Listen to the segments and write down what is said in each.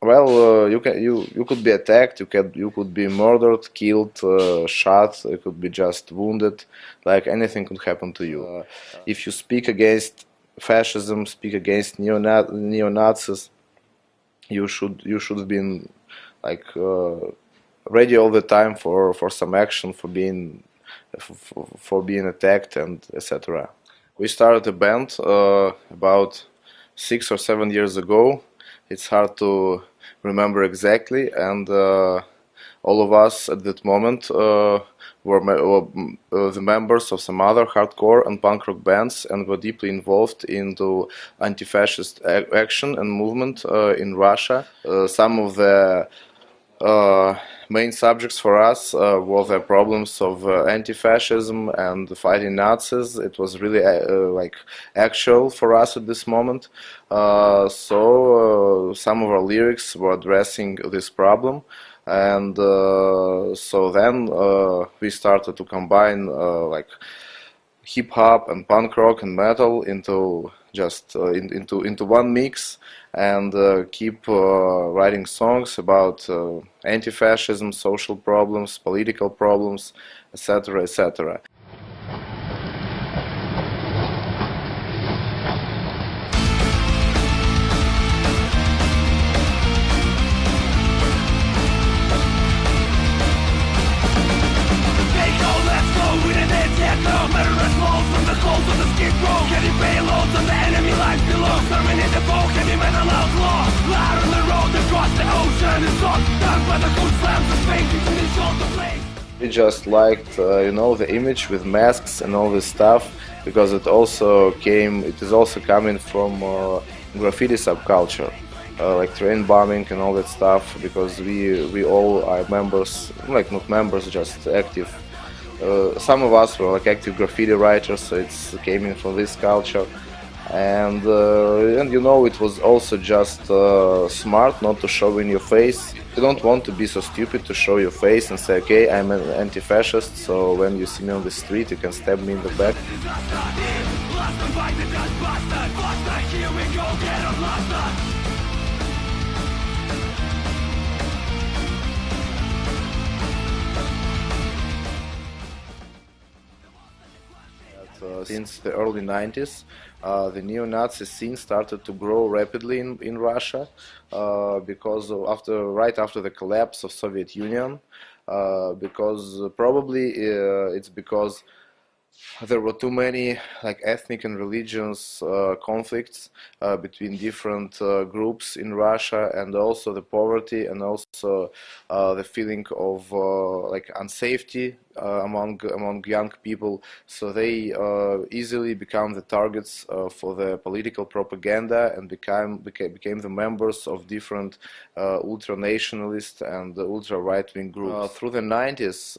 Well, you could be attacked, you could be murdered, killed, shot, you could be just wounded, like anything could happen to you. If you speak against fascism, speak against neo-Nazis, you should have been like ready all the time for some action, for being attacked and etc. We started a band about 6 or 7 years ago. It's hard to remember exactly, and all of us at that moment were the members of some other hardcore and punk rock bands, and were deeply involved into anti-fascist action and movement in Russia. Some of the main subjects for us were the problems of anti-fascism and fighting Nazis. It was really like actual for us at this moment. So some of our lyrics were addressing this problem. And so then we started to combine like hip hop and punk rock and metal into just into one mix, and keep writing songs about anti-fascism, social problems, political problems, etc., etc. Getting payloads on the enemy lines below. Terminate the foe, heavy metal outlaw. Lie on the road across the ocean is gone. Done by the cool slams of fake into the shoulder blades. We just liked, the image with masks and all this stuff, because it is also coming from graffiti subculture, like train bombing and all that stuff, because we all are members, like not members, just active. Some of us were like active graffiti writers, so it's came in from this culture, and it was also just smart not to show in your face. You don't want to be so stupid to show your face and say, okay, I'm an anti-fascist, so when you see me on the street, you can stab me in the back. Since the early 90s, the neo-Nazi scene started to grow rapidly in Russia, because right after the collapse of Soviet Union, because probably it's because there were too many like ethnic and religious conflicts between different groups in Russia, and also the poverty, and also the feeling of like unsafety among young people. So they easily become the targets for the political propaganda, and became the members of different ultra-nationalist and ultra-right-wing groups. Through the 90s,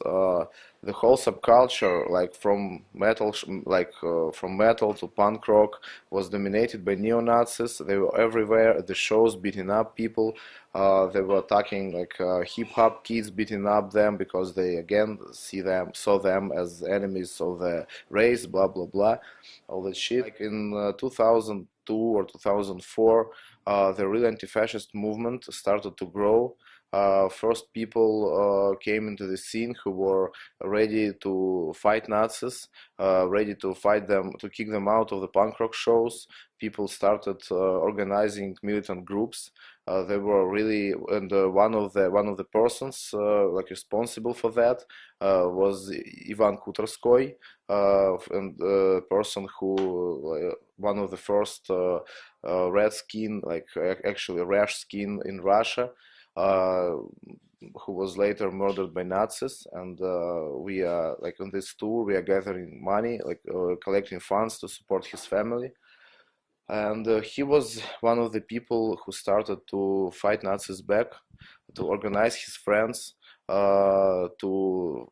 the whole subculture, like from metal to punk rock, was dominated by neo-Nazis. They were everywhere at the shows, beating up people. They were attacking like hip-hop kids, beating up them because they again saw them as enemies of the race, blah blah blah, all that shit. Like in 2002 or 2004, the real anti-fascist movement started to grow. First people came into the scene who were ready to fight Nazis, ready to fight them, to kick them out of the punk rock shows. People started organizing militant groups. They were really, and one of the persons like responsible for that was Ivan Kutarskoy, and the person who one of the first red skin, like actually rash skin in Russia, who was later murdered by Nazis. And we are like on this tour, we are gathering money, like collecting funds to support his family. And he was one of the people who started to fight Nazis back, to organize his friends to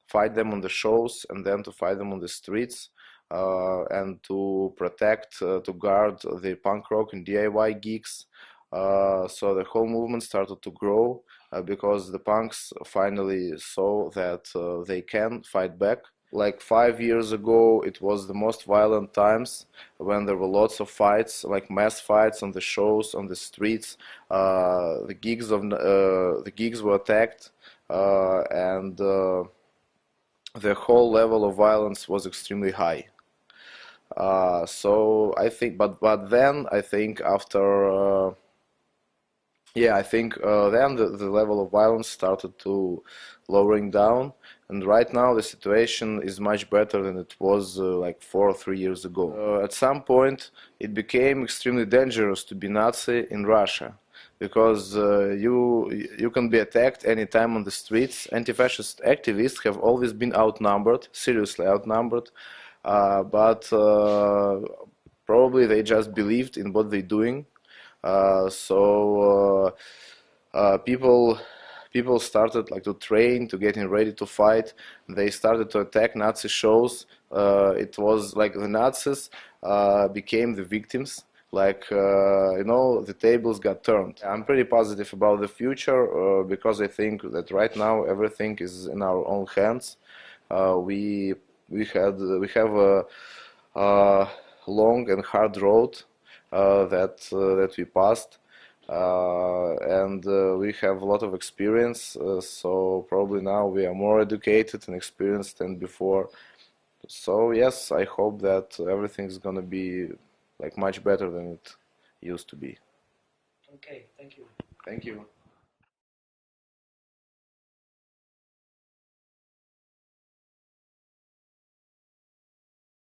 fight them on the shows, and then to fight them on the streets, and to protect, to guard the punk rock and DIY gigs. So the whole movement started to grow because the punks finally saw that they can fight back. Like 5 years ago, it was the most violent times when there were lots of fights, like mass fights on the shows, on the streets. The gigs were attacked, and the whole level of violence was extremely high. So I think, but then I think after. Yeah, I think then the level of violence started to lowering down, and right now the situation is much better than it was like 4 or 3 years ago. At some point, it became extremely dangerous to be Nazi in Russia because you can be attacked anytime on the streets. Anti-fascist activists have always been outnumbered, seriously outnumbered, but probably they just believed in what they're doing. People started like to train, to getting ready to fight. They started to attack Nazi shows. It was like the Nazis became the victims. Like the tables got turned. I'm pretty positive about the future because I think that right now everything is in our own hands. We have a long and hard road that we passed, and we have a lot of experience. So probably now we are more educated and experienced than before. So yes, I hope that everything's gonna be like much better than it used to be. Okay, thank you. Thank you.